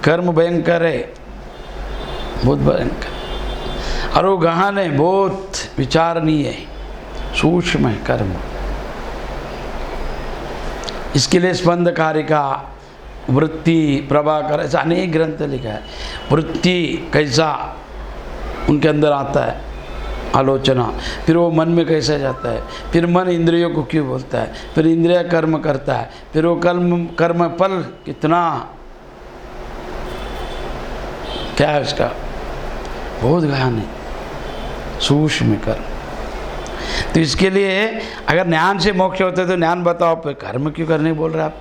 कर्म भयंकर है, बहुत भयंकर, और वो गहन है, बहुत विचारणीय है, सूक्ष्म है कर्म। इसके लिए स्पंद कारिका, वृत्ति, प्रभाकर, ऐसा अनेक ग्रंथ लिखा है। वृत्ति कैसा उनके अंदर आता है, आलोचना, फिर वो मन में कैसे जाता है, फिर मन इंद्रियों को क्यों बोलता है, फिर इंद्रिय कर्म करता है, फिर वो कर्म फल कितना क्या है उसका, बहुत गहन है, सूक्ष्म कर्म। तो इसके लिए अगर ज्ञान से मोक्ष होते तो ज्ञान बताओ, फिर कर्म क्यों करने बोल रहे आप,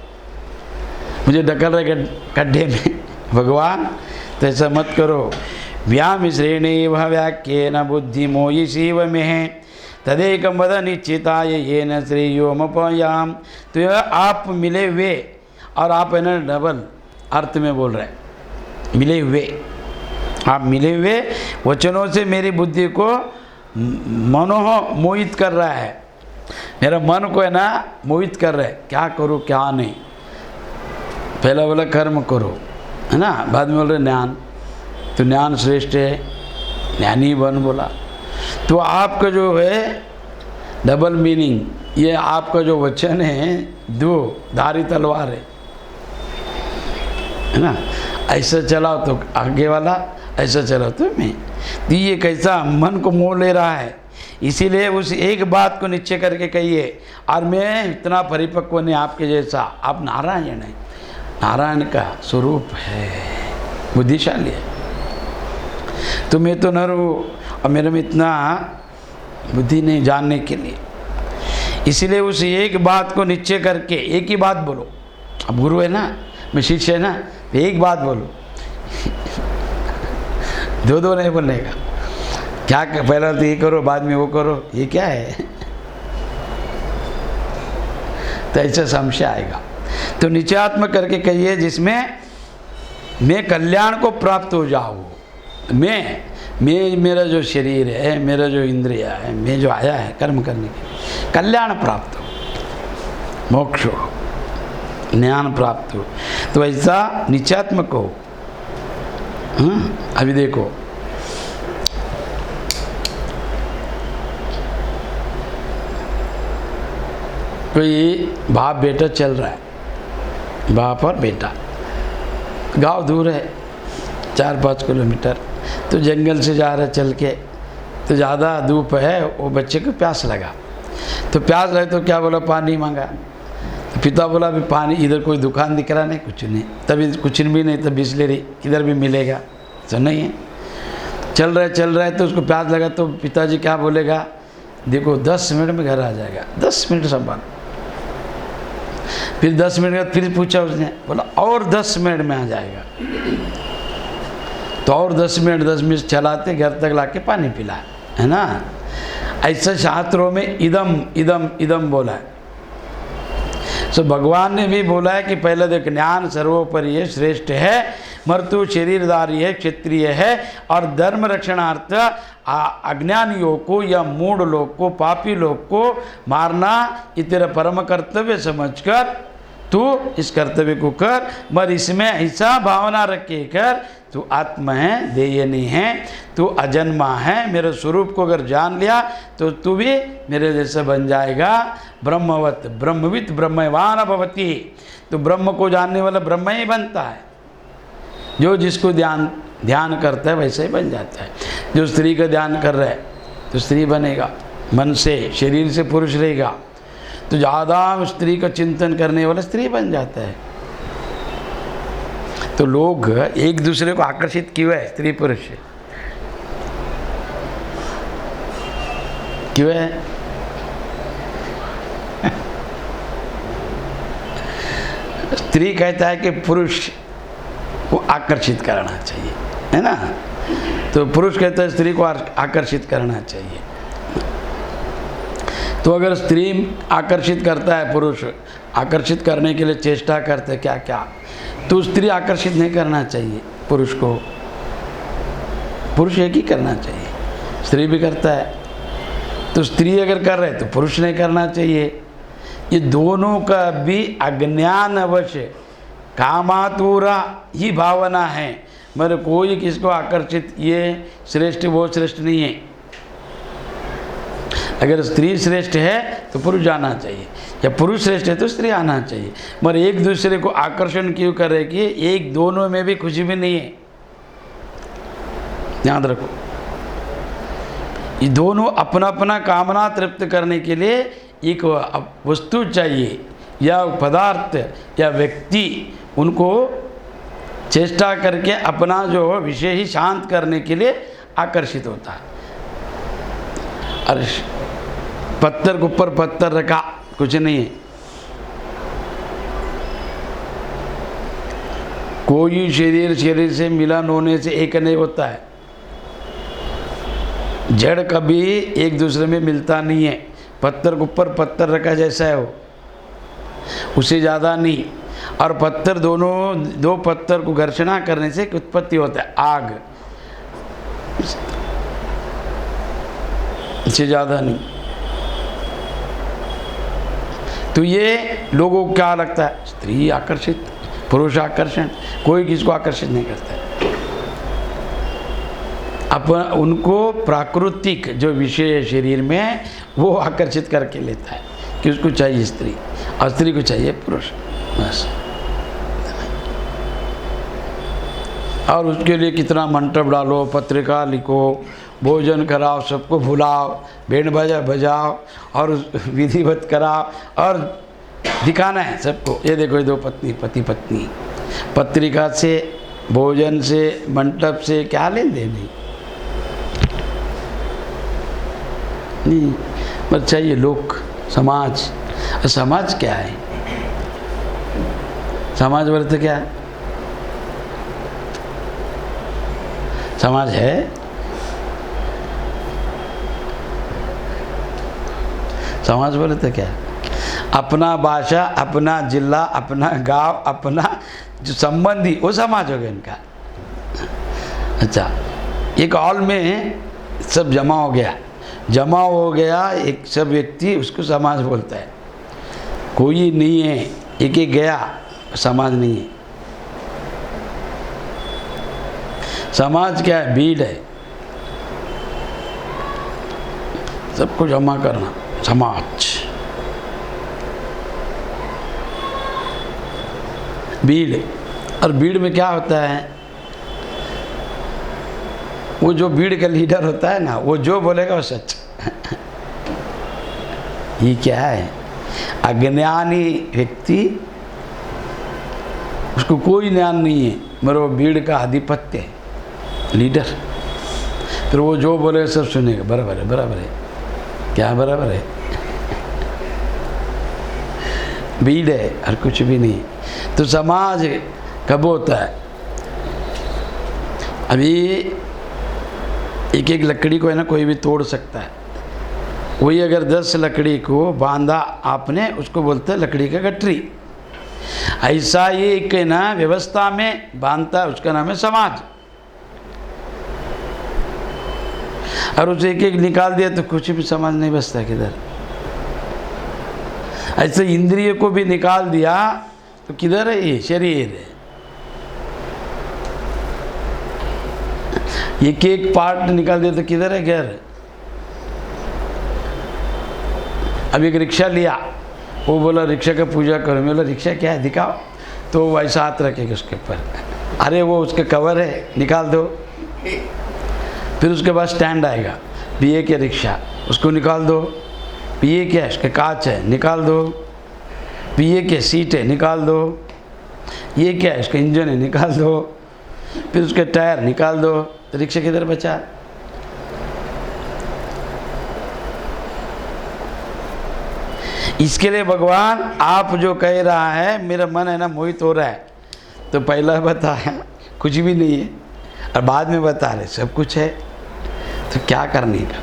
मुझे ढकल रहे गड्ढे में भगवान, तो ऐसा मत करो। व्याम श्रेणी वह व्याख्येन बुद्धि मोयि शिव में है तदेक मद निश्चिताय ये न श्रेयोमपयाम। तो यह आप मिले हुए, और आप है ना डबल अर्थ में बोल रहे हैं, मिले हुए, आप मिले हुए वचनों से मेरी बुद्धि को मनोह मोहित कर रहा है, मेरा मन को है ना मोहित कर रहा है, क्या करूँ क्या नहीं। पहला बोला कर्म करो, है ना, बाद में बोल रहे ज्ञान, तो ज्ञान श्रेष्ठ है, ज्ञानी बन बोला। तो आपका जो है डबल मीनिंग, ये आपका जो वचन है दो धारी तलवार है ना, ऐसा चलाओ तो आगे वाला, ऐसा चलाओ तो मैं। तो ये कैसा मन को मोह ले रहा है, इसीलिए उस एक बात को निश्चय करके कहिए, और मैं इतना परिपक्व नहीं आपके जैसा, आप नारायण है, नारायण का स्वरूप है, बुद्धिशाली है, तो मैं तो नर हूँ और मेरे में इतना बुद्धि नहीं जानने के लिए। इसीलिए उस एक बात को निश्चय करके एक ही बात बोलो। अब गुरु है ना, मैं शिष्य है ना, तो एक बात बोलो, दो दो नहीं बोलने का, क्या पहला तो ये करो बाद में वो करो, ये क्या है, तो ऐसा संशय आएगा। तो निश्चयात्मक करके कहिए जिसमें मैं कल्याण को प्राप्त हो जाऊँ, मैं मेरा जो शरीर है, मेरा जो इंद्रिया है, मैं जो आया है कर्म करने के लिए, कल्याण प्राप्त हो, मोक्ष हो, ज्ञान प्राप्त हो, तो ऐसा निश्चयात्मक हो। अभी देखो कोई बाप बेटा चल रहा है, बाप और बेटा, गांव दूर है 4-5 किलोमीटर, तो जंगल से जा रहा है चल के, तो ज़्यादा धूप है, वो बच्चे को प्यास लगा, तो प्यास लगे तो क्या बोला, पानी मांगा। तो पिता बोला अभी पानी, इधर कोई दुकान दिख रहा नहीं, कुछ नहीं, तभी कुछ भी नहीं, तब बिस्लेरी किधर भी मिलेगा, तो नहीं है। चल रहा है तो उसको प्यास लगा, तो पिताजी क्या बोलेगा, देखो 10 मिनट में घर आ जाएगा, 10 मिनट संभाल। फिर 10 मिनट बाद फिर पूछा उसने, बोला और 10 मिनट में आ जाएगा, तो और 10 मिनट चलाते घर तक लाके पानी पिला, है ना। ऐसा शास्त्रों में इदम इदम इदम बोला है। सो भगवान ने भी बोला है कि पहले देख, ज्ञान सर्वोपरि है, श्रेष्ठ है, मृत्यु शरीरधारी है, क्षत्रिय है, और धर्म रक्षणार्थ अज्ञानियों को या मूढ़ लोग को, पापी लोग को मारना ये तेरा परम कर्तव्य समझकर तू इस कर्तव्य को कर, मगर इसमें ऐसा भावना रखे कर, तू आत्मा है, देय नहीं है, तू अजन्मा है, मेरे स्वरूप को अगर जान लिया तो तू भी मेरे जैसा बन जाएगा। ब्रह्मवत ब्रह्मविद ब्रह्मवान भवति, तो ब्रह्म को जानने वाला ब्रह्म ही बनता है, जो जिसको ध्यान करता है वैसे ही बन जाता है। जो स्त्री का ध्यान कर रहा है तो स्त्री बनेगा, मन से, शरीर से पुरुष रहेगा, तो ज़्यादा स्त्री का चिंतन करने वाला स्त्री बन जाता है। तो लोग एक दूसरे को आकर्षित क्यों है, स्त्री पुरुष से क्यों है? स्त्री कहता है कि पुरुष को आकर्षित करना चाहिए, है ना, तो पुरुष कहता है स्त्री को आकर्षित करना चाहिए। तो अगर स्त्री आकर्षित करता है, पुरुष आकर्षित करने के लिए चेष्टा करते क्या क्या, तो स्त्री आकर्षित नहीं करना चाहिए पुरुष को, पुरुष एक ही करना चाहिए, स्त्री भी करता है। तो स्त्री अगर कर रहे तो पुरुष नहीं करना चाहिए। ये दोनों का भी अज्ञान अवश्य कामातुरा ही भावना है, मगर कोई किसको आकर्षित, ये श्रेष्ठ वो श्रेष्ठ नहीं है। अगर स्त्री श्रेष्ठ है तो पुरुष जाना चाहिए, या पुरुष श्रेष्ठ है तो स्त्री आना चाहिए, मगर एक दूसरे को आकर्षण क्यों करे कि एक दोनों में भी खुशी भी नहीं है। याद रखो, ये दोनों अपना अपना कामना तृप्त करने के लिए एक वस्तु चाहिए या पदार्थ या व्यक्ति, उनको चेष्टा करके अपना जो विषय ही शांत करने के लिए आकर्षित होता है। और पत्थर के ऊपर पत्थर रखा, कुछ नहीं है। कोई शरीर शरीर से मिलन होने से एक नहीं होता है। जड़ कभी एक दूसरे में मिलता नहीं है। पत्थर के ऊपर पत्थर रखा जैसा है वो, उससे ज़्यादा नहीं। और पत्थर दो पत्थर को घर्षणा करने से उत्पत्ति होता है आग, इससे ज़्यादा नहीं। तो ये लोगों को क्या लगता है, स्त्री आकर्षित, पुरुष आकर्षण, कोई किसको आकर्षित नहीं करता है। अपन उनको प्राकृतिक जो विषय है शरीर में वो आकर्षित करके लेता है कि उसको चाहिए स्त्री और स्त्री को चाहिए पुरुष, बस। और उसके लिए कितना मंडप डालो, पत्रिका लिखो, भोजन कराओ, सबको बुलाओ, बैंड बाजा बजाओ और विधिवत कराओ और दिखाना है सबको, ये देखो ये दो पत्नी पति पत्नी। पत्रिका से, भोजन से, मंडप से क्या लेन देन नहीं, बस चाहिए लोग, समाज। समाज क्या है, समाज वर्त क्या है, समाज है समाज बोले तो क्या, अपना भाषा, अपना जिला, अपना गांव, अपना जो संबंधी, वो समाज हो गया इनका। अच्छा, एक हॉल में सब जमा हो गया एक सब व्यक्ति, उसको समाज बोलता है। कोई नहीं है, एक गया, समाज नहीं है। समाज क्या है, भीड़ है, सबको जमा करना, समाज। भीड़, और भीड़ में क्या होता है, वो जो भीड़ का लीडर होता है ना, वो जो बोलेगा वो सच। ये क्या है, अज्ञानी व्यक्ति, उसको कोई ज्ञान नहीं है, मगर वो भीड़ का आधिपत्य है, लीडर। फिर वो जो बोले सब सुनेगा, बराबर है, बराबर है, क्या बराबर है, भीड़ है और कुछ भी नहीं। तो समाज कब होता है, अभी एक एक लकड़ी को है ना कोई भी तोड़ सकता है, वही अगर 10 लकड़ी को बांधा आपने, उसको बोलते हैं लकड़ी का गठरी। ऐसा ही एक ना व्यवस्था में बांधता है, उसका नाम है समाज। और उसे एक एक निकाल दिया तो कुछ भी समाज नहीं बचता किधर। ऐसे इंद्रिय को भी निकाल दिया तो किधर है, ये शरीर है। एक एक पार्ट निकाल दिया तो किधर है, घर। अब एक रिक्शा लिया, वो बोला रिक्शा का पूजा करो, मैं बोला रिक्शा क्या है दिखाओ, तो वैसा हाथ रखेगा उसके ऊपर, अरे वो उसके कवर है, निकाल दो। फिर उसके बाद स्टैंड आएगा, भी ये क्या रिक्शा, उसको निकाल दो। भी ये क्या है, उसके कांच है, निकाल दो। भी ये क्या सीट है, निकाल दो। ये क्या है, उसका इंजन है, निकाल दो। फिर उसके टायर निकाल दो, तो रिक्शा किधर बचा। इसके लिए भगवान आप जो कह रहा है, मेरा मन है ना मोहित हो रहा है, तो पहला बताया कुछ भी नहीं है और बाद में बता रहे सब कुछ है, तो क्या करने का,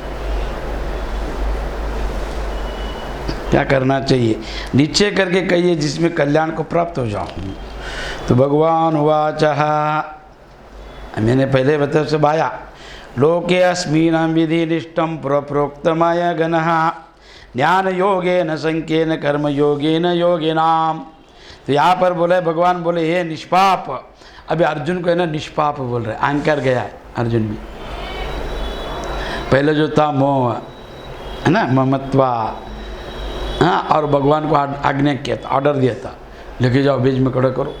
क्या करना चाहिए, निश्चय करके कहिए जिसमें कल्याण को प्राप्त हो जाऊं। तो भगवान वाच, मैंने पहले बताया सब आया, लोके अस्मिन् विधि निष्ठम प्रोक्तमाय गणः ज्ञान योगेन संख्येन कर्म योगेन योगिनाम। तो यहाँ पर बोले भगवान बोले हे निष्पाप, अभी अर्जुन को है ना निष्पाप बोल रहे, अहंकार गया है अर्जुन में। पहले जो था मोह है ना, ममत्वा, हाँ, और भगवान को आज्ञा किया था, ऑर्डर दिया था, लेके जाओ बीच में खड़ा करो,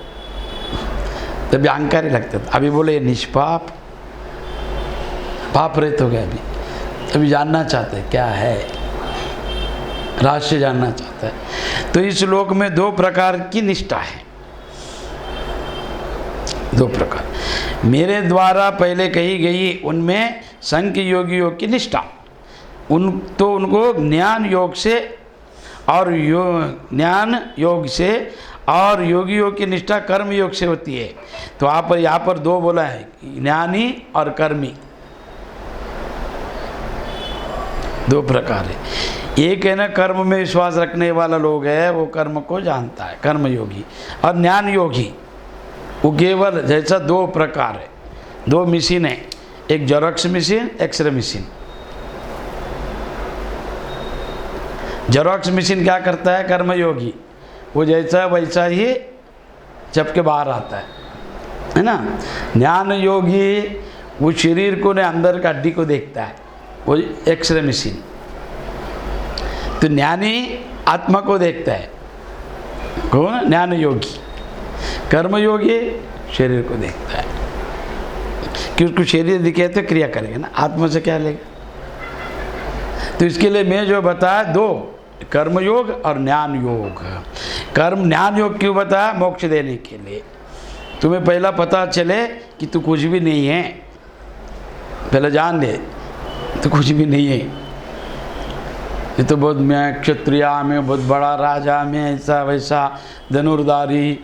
तभी अहंकार ही लगता था। अभी बोले निष्पाप, पाप रहित हो गया। अभी जानना चाहते हैं क्या है, रहस्य जानना चाहता है। तो इस लोक में दो प्रकार की निष्ठा है, दो प्रकार मेरे द्वारा पहले कही गई, उनमें संख्य योगियों की निष्ठा, उनको ज्ञान योग से और ज्ञान योग से, और योगियों की निष्ठा कर्म योग से होती है। तो यहाँ पर दो बोला है, ज्ञानी और कर्मी, दो प्रकार है। एक है ना कर्म में विश्वास रखने वाला लोग है, वो कर्म को जानता है, कर्म योगी, और ज्ञान योगी वो केवल, जैसा दो प्रकार है, दो मशीन है, एक xerox machine, x-ray machine. Xerox machine क्या करता है, कर्मयोगी, वो जैसा वैसा ही जब के बाहर आता है ना। ज्ञान योगी वो शरीर को ने अंदर का हड्डी को देखता है, वो एक्सरे मशीन। तो ज्ञानी आत्मा को देखता है, कौन, ज्ञान योगी। कर्मयोगी शरीर को देखता है, कि उसको शरीर दिखे तो क्रिया करेगा ना, आत्मा से क्या लेगा। तो इसके लिए मैं जो बताया दो, कर्मयोग और ज्ञान योग। ज्ञान योग क्यों बताया, मोक्ष देने के लिए। तुम्हें पहला पता चले कि तू कुछ भी नहीं है, पहले जान ले तो कुछ भी नहीं है। ये तो बहुत, मैं क्षत्रिय, मैं बहुत बड़ा राजा, मैं ऐसा वैसा धनुर्धारी,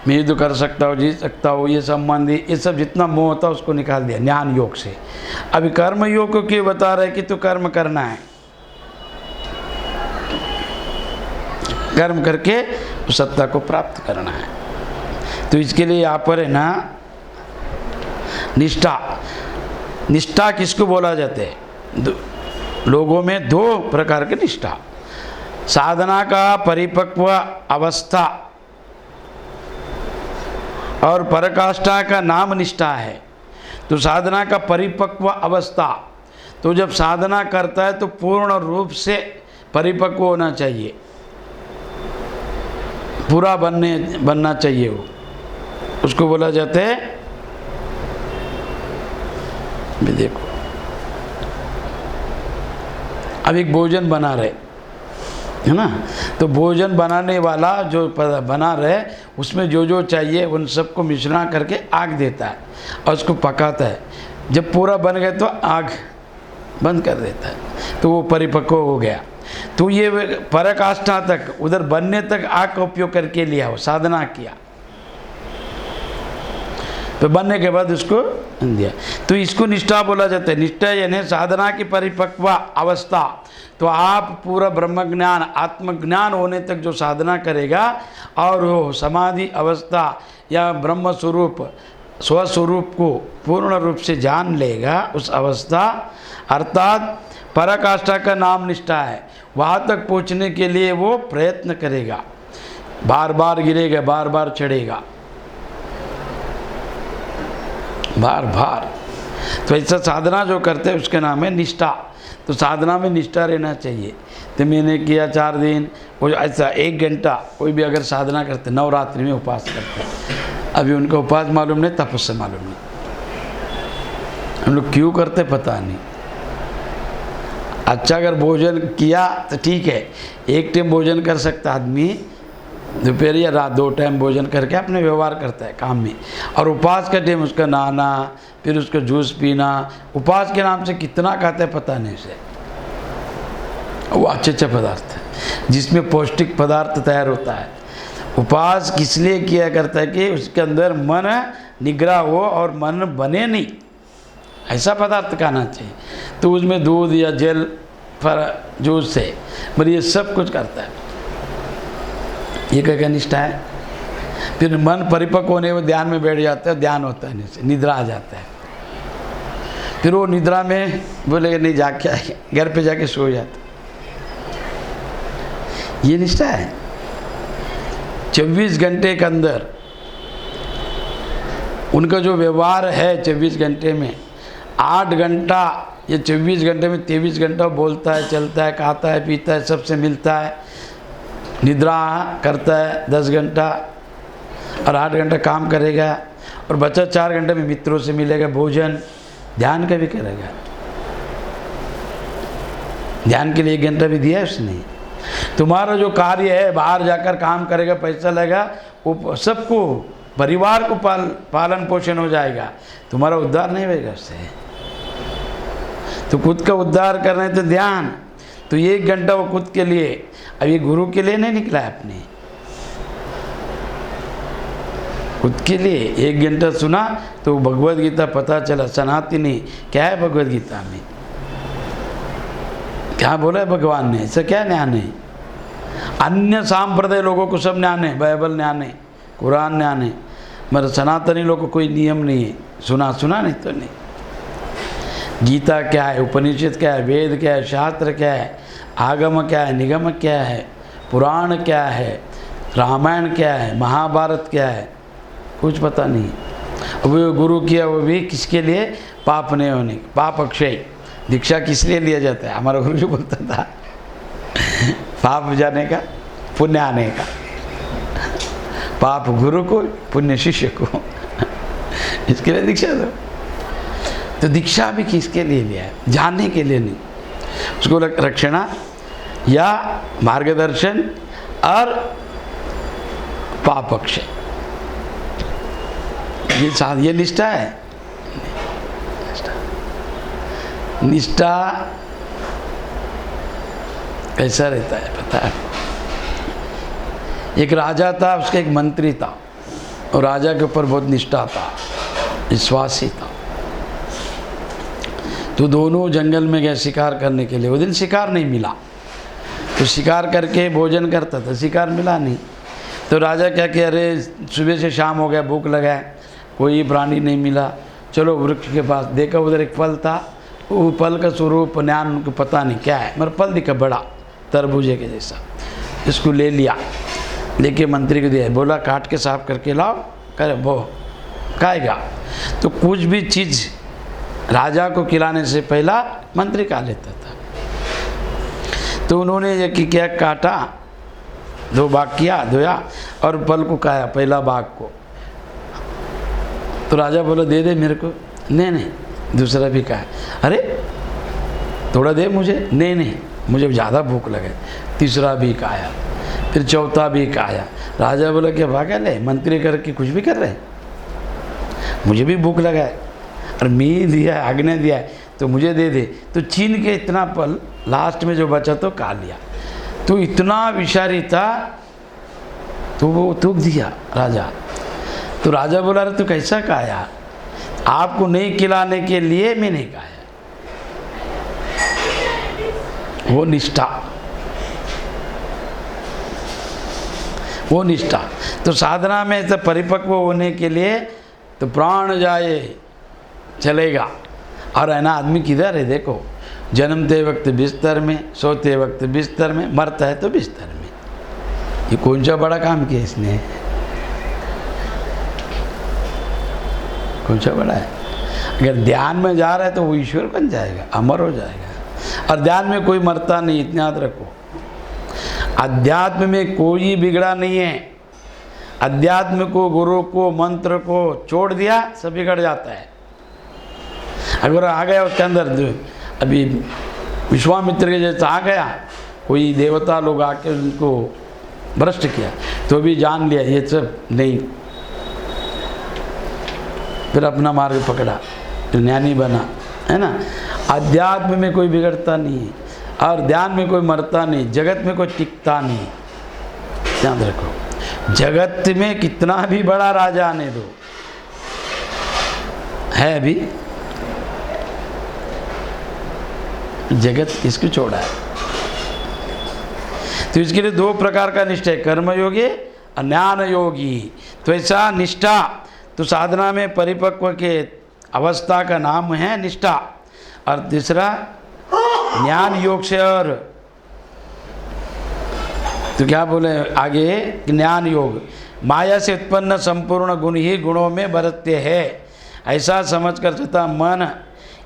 मैं युद्ध कर सकता हूँ, जीत सकता हूँ, ये संबंधी, ये सब जितना मोह होता है उसको निकाल दिया ज्ञान योग से। अभी कर्म योग को क्यों बता रहे कि तो कर्म करना है, कर्म करके उस सत्ता को प्राप्त करना है। तो इसके लिए यहाँ पर है ना निष्ठा। निष्ठा किसको बोला जाता है, लोगों में दो प्रकार की निष्ठा, साधना का परिपक्व अवस्था और पराकाष्ठा का नाम निष्ठा है। तो साधना का परिपक्व अवस्था, तो जब साधना करता है तो पूर्ण रूप से परिपक्व होना चाहिए, पूरा बनना चाहिए वो, उसको बोला जाता है। भी देखो अब एक भोजन बना रहे है ना, तो भोजन बनाने वाला जो बना रहे उसमें जो जो चाहिए उन सबको मिश्रण करके आग देता है और उसको पकाता है। जब पूरा बन गया तो आग बंद कर देता है, तो वो परिपक्व हो गया। तो ये पराकाष्ठा तक, उधर बनने तक आग का उपयोग करके लिया, वो साधना किया, तो बनने के बाद उसको दिया। तो इसको निष्ठा बोला जाता है। निष्ठा यानी साधना की परिपक्व अवस्था। तो आप पूरा ब्रह्म ज्ञान, आत्मज्ञान होने तक जो साधना करेगा और वो समाधि अवस्था या ब्रह्म स्वरूप, स्वस्वरूप को पूर्ण रूप से जान लेगा, उस अवस्था अर्थात पराकाष्ठा का नाम निष्ठा है। वहाँ तक पहुँचने के लिए वो प्रयत्न करेगा, बार बार गिरेगा, बार बार चढ़ेगा, बार बार। तो ऐसा साधना जो करते हैं उसका नाम है निष्ठा। तो साधना में निष्ठा रहना चाहिए। तो मैंने किया 4 दिन, वो ऐसा 1 घंटा कोई भी अगर साधना करते, नवरात्रि में उपवास करते हैं, अभी उनका उपवास मालूम नहीं, तपस्या मालूम नहीं। हम लोग क्यों करते पता नहीं। अच्छा अगर भोजन किया तो ठीक है, 1 टाइम भोजन कर सकता आदमी, दोपहर या रात 2 टाइम भोजन करके अपने व्यवहार करता है काम में। और उपवास का टाइम उसका नहाना, फिर उसका जूस पीना, उपवास के नाम से कितना खाते हैं पता नहीं उसे। वो अच्छे अच्छे पदार्थ है जिसमें पौष्टिक पदार्थ तैयार होता है। उपवास किस लिए किया करता है कि उसके अंदर मन निग्रह हो और मन बने नहीं, ऐसा पदार्थ खाना चाहिए। तो उसमें दूध या जल, जूस से मतलब ये सब कुछ करता है। ये क्या निष्ठा है। फिर मन परिपक्व होने में ध्यान में बैठ जाता है, ध्यान होता है नहीं, निद्रा आ जाता है। फिर वो निद्रा में बोलेगा नहीं, जाके घर पे जाके सो जाता। ये निष्ठा है। 24 घंटे के अंदर उनका जो व्यवहार है 24 घंटे में 8 घंटा, ये 24 घंटे में 23 घंटा बोलता है, चलता है, खाता है, पीता है, सबसे मिलता है, निद्रा करता है 10 घंटा और 8 घंटा काम करेगा और बचा 4 घंटे में मित्रों से मिलेगा, भोजन, ध्यान का भी करेगा। ध्यान के लिए 1 घंटा भी दिया है उसने। तुम्हारा जो कार्य है बाहर जाकर काम करेगा, पैसा लगेगा, वो सबको परिवार को पालन पोषण हो जाएगा, तुम्हारा उद्धार नहीं होगा उससे। तो खुद का उद्धार करना है तो ध्यान, तो 1 घंटा वो खुद के लिए, अब ये गुरु के लिए नहीं निकला है, अपने खुद के लिए 1 घंटा सुना तो भगवद गीता पता चला, सनातनी क्या है भगवद गीता में, क्या बोला है भगवान ने, ऐसा क्या ज्ञान है। अन्य सांप्रदाय लोगों को सब ज्ञान है, बाइबल ज्ञान है, कुरान ज्ञान है, मगर सनातनी लोगों को कोई नियम नहीं है, सुना नहीं तो नहीं। गीता क्या है, उपनिषद क्या है, वेद क्या है, शास्त्र क्या है, आगम क्या है, निगम क्या है, पुराण क्या है, रामायण क्या है, महाभारत क्या है, कुछ पता नहीं। वो गुरु किया वो भी किसके लिए, पाप नहीं होने, पाप अक्षय। दीक्षा किस लिए लिया जाता है, हमारा गुरु जो बोलता था पाप जाने का, पुण्य आने का, पाप गुरु को, पुण्य शिष्य को इसके लिए दीक्षा दो। तो दीक्षा भी किसके लिए लिया है, जानने के लिए नहीं, उसको रक्षणा या मार्गदर्शन और पाप अक्षय, ये निष्ठा है। निष्ठा कैसा रहता है पता है। एक राजा था, उसका एक मंत्री था, और राजा के ऊपर बहुत निष्ठा था, विश्वासी था। तो दोनों जंगल में गए शिकार करने के लिए। वो दिन शिकार नहीं मिला, तो शिकार करके भोजन करता था, शिकार मिला नहीं। तो राजा क्या किया, अरे सुबह से शाम हो गया, भूख लगा है, कोई प्राणी नहीं मिला, चलो वृक्ष के पास देखा, उधर एक फल था, वो फल का स्वरूप ज्ञान उनको पता नहीं क्या है, मगर फल दिखा बड़ा तरबूजे के जैसा। इसको ले लिया, लेके मंत्री को दिया, बोला काट के साफ करके लाओ, करे वो खाएगा। तो कुछ भी चीज़ राजा को खिलाने से पहला मंत्री खा लेता था। तो उन्होंने ये क्या काटा, 2 भाग किया, धोया और फल को खाया, पहला भाग को। तो राजा बोला दे दे मेरे को, नहीं दूसरा भी खाया, अरे थोड़ा दे मुझे, नहीं मुझे ज़्यादा भूख लगे, तीसरा भी खाया, फिर चौथा भी खाया। राजा बोला क्या भागा ले, मंत्री करके कुछ भी कर रहे, मुझे भी भूख लगा है और मैं दिया, आज्ञा दिया है तो मुझे दे दे। तो छीन के इतना फल लास्ट में जो बचा तो खा लिया। तो इतना विषारी था, तो वो थूक दिया राजा। तो राजा बोला अरे तू कैसा खाया, आपको नहीं खिलाने के लिए मैं नहीं खाया। वो निष्ठा, वो निष्ठा। तो साधना में तो परिपक्व होने के लिए तो प्राण जाए चलेगा। और है ना, आदमी किधर है देखो, जन्मते वक्त बिस्तर में, सोते वक्त बिस्तर में, मरता है तो बिस्तर में। ये कौन सा बड़ा काम किया इसने, कौन सा बड़ा है। अगर ध्यान में जा रहा है तो वो ईश्वर बन जाएगा, अमर हो जाएगा। और ध्यान में कोई मरता नहीं, इतना याद रखो। अध्यात्म में कोई बिगड़ा नहीं है। अध्यात्म को, गुरु को, मंत्र को छोड़ दिया सब बिगड़ जाता है। अगर आ गया उसके अंदर, अभी विश्वामित्र के जैसा आ गया, कोई देवता लोग आके उनको भ्रष्ट किया, तो भी जान लिया ये सब नहीं, फिर अपना मार्ग पकड़ा, फिर ज्ञानी बना, है ना। अध्यात्म में कोई बिगड़ता नहीं है, और ध्यान में कोई मरता नहीं, जगत में कोई टिकता नहीं। ध्यान रखो, जगत में कितना भी बड़ा राजा आने दो, है अभी जगत किसको छोड़ा है। तो इसके लिए 2 प्रकार का निष्ठा है, कर्मयोगी और ज्ञान योगी। तो ऐसा निष्ठा तो साधना में परिपक्व के अवस्था का नाम है निष्ठा। और तीसरा ज्ञान योग से और तो क्या बोले आगे, ज्ञान योग माया से उत्पन्न संपूर्ण गुण ही गुणों में बरतते हैं, ऐसा समझकर तथा मन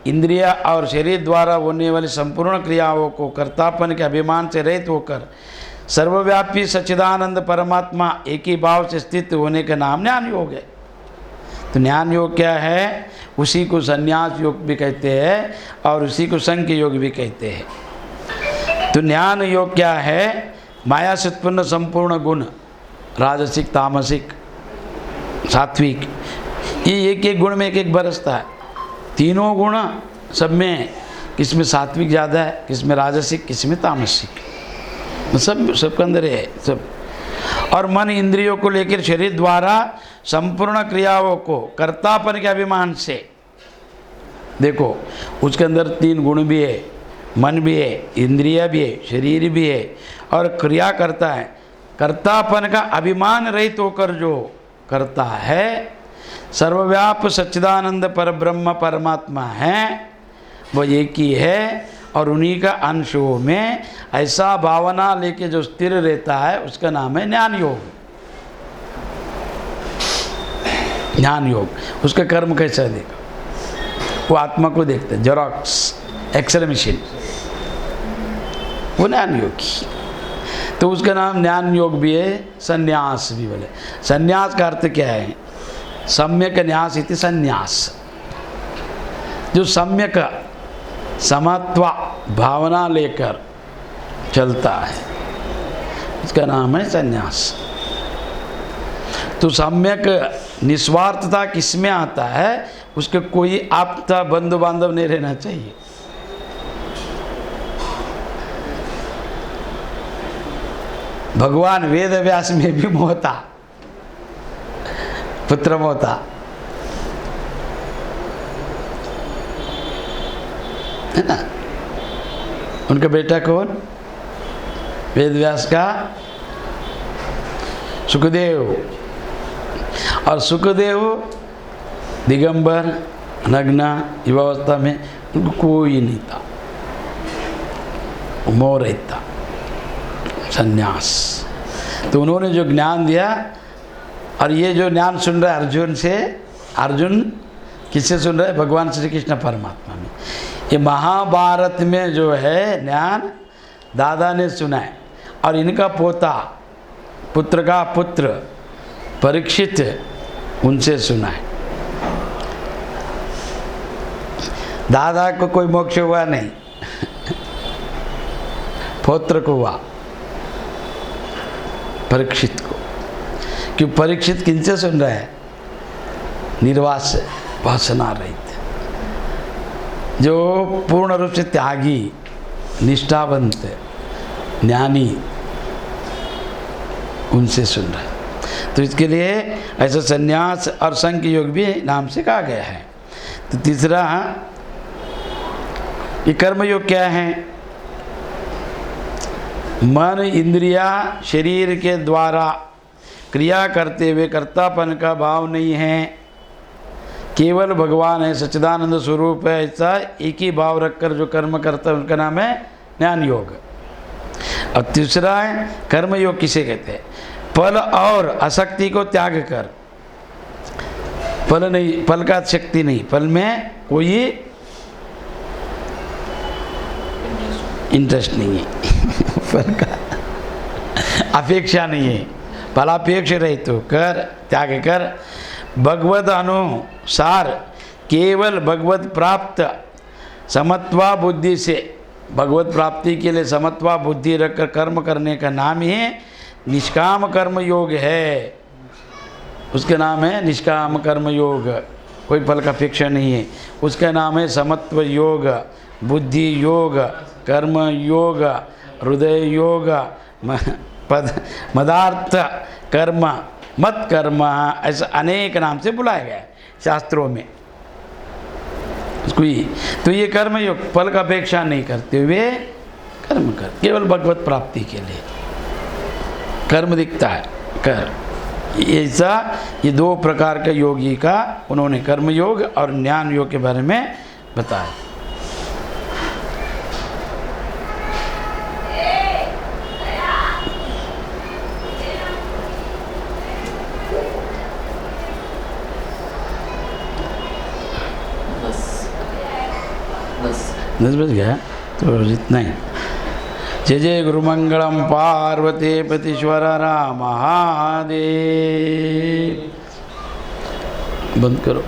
इंद्रिया और शरीर द्वारा होने वाली संपूर्ण क्रियाओं को कर्तापन के अभिमान से रहित होकर सर्वव्यापी सच्चिदानंद परमात्मा एक ही भाव से स्थित होने का नाम ज्ञान योग है। तो ज्ञान योग क्या है? उसी को संन्यास योग भी कहते हैं और उसी को संख्य योग भी कहते हैं। तो ज्ञान योग क्या है? माया से उत्पन्न संपूर्ण गुण, राजसिक, तामसिक, सात्विक, ये एक एक गुण में एक एक बरसता है। तीनों गुण सब में, किसमें सात्विक ज़्यादा है, किसमें राजसिक, किसमें तामसिक, सबके अंदर है सब। और मन इंद्रियों को लेकर शरीर द्वारा संपूर्ण क्रियाओं को कर्तापन के अभिमान से, देखो उसके अंदर तीन गुण भी है, मन भी है, इंद्रिय भी है, शरीर भी है और क्रिया करता है। कर्तापन का अभिमान रहित होकर जो करता है, सर्वव्याप सच्चिदानंद परब्रह्म परमात्मा है, वो एक ही है और उन्हीं का अंशों में ऐसा भावना लेके जो स्थिर रहता है उसका नाम है ज्ञान योग। ज्ञान योग उसका कर्म कैसा देखो, वो आत्मा को देखते हैं, जेरॉक्स एक्सरे मशीन, वो ज्ञान योगी। तो उसका नाम ज्ञान योग भी है, संन्यास भी बोले। संन्यास का अर्थ क्या है? सम्यक न्यास इति संन्यास, जो सम्यक समत्व भावना लेकर चलता है उसका नाम है संन्यास। तो सम्यक निस्वार्थता किसमें आता है? उसके कोई आपका बंधु बांधव नहीं रहना चाहिए। भगवान वेद व्यास में भी मोहता, पुत्र मोहता, है ना? उनका बेटा कौन? वेद व्यास का सुखदेव। और सुखदेव दिगंबर नग्न युवावस्था में उनको कोई नहीं था, मोह रहता, संन्यास। तो उन्होंने जो ज्ञान दिया, और ये जो ज्ञान सुन रहा है अर्जुन से, अर्जुन किससे सुन रहा है? भगवान श्री कृष्ण परमात्मा में। ये महाभारत में जो है ज्ञान दादा ने सुना है और इनका पोता, पुत्र का पुत्र परीक्षित, उनसे सुना है। दादा को कोई मोक्ष हुआ नहीं, पुत्र को हुआ, परीक्षित को। क्यों? परीक्षित किनसे सुन रहा है? निर्वास वासना रहित, जो पूर्ण रूप से त्यागी, निष्ठावंत, ज्ञानी, उनसे सुन रहा है। तो इसके लिए ऐसा संन्यास और संख्य योग भी नाम से कहा गया है। तो तीसरा, ये कर्म योग क्या है? मन इंद्रिया शरीर के द्वारा क्रिया करते हुए कर्तापन का भाव नहीं है, केवल भगवान है, सच्चिदानंद स्वरूप है, ऐसा एक ही भाव रखकर जो कर्म करता है उनका नाम है ज्ञान योग। और तीसरा है कर्म योग किसे कहते हैं? फल और आसक्ति को त्याग कर, फल नहीं, फल का शक्ति नहीं, फल में कोई इंटरेस्ट नहीं है फल का अपेक्षा नहीं है, फलापेक्ष रहित होकर त्याग कर भगवत अनुसार केवल भगवत प्राप्त समत्वा बुद्धि से, भगवत प्राप्ति के लिए समत्वा बुद्धि रखकर कर्म करने का नाम ही निष्काम कर्म योग है। उसका नाम है निष्काम कर्म योग, कोई फल का अपेक्षा नहीं है। उसका नाम है समत्व योग, बुद्धि योग, कर्म योग, हृदय योग, मदार्थ कर्म, मत कर्म, ऐसा अनेक नाम से बुलाया गया है शास्त्रों में उसको ही। तो ये कर्म योग फल का अपेक्षा नहीं करते हुए कर्म कर, केवल भगवत प्राप्ति के लिए कर्म दिखता है कर, ऐसा ये दो प्रकार के योगी का उन्होंने कर्म योग और ज्ञान योग के बारे में बताया। 10 बज गया तो इतना ही। जय जय गुरुमंगलम पार्वती पतीश्वर राम महादेव। बंद करो।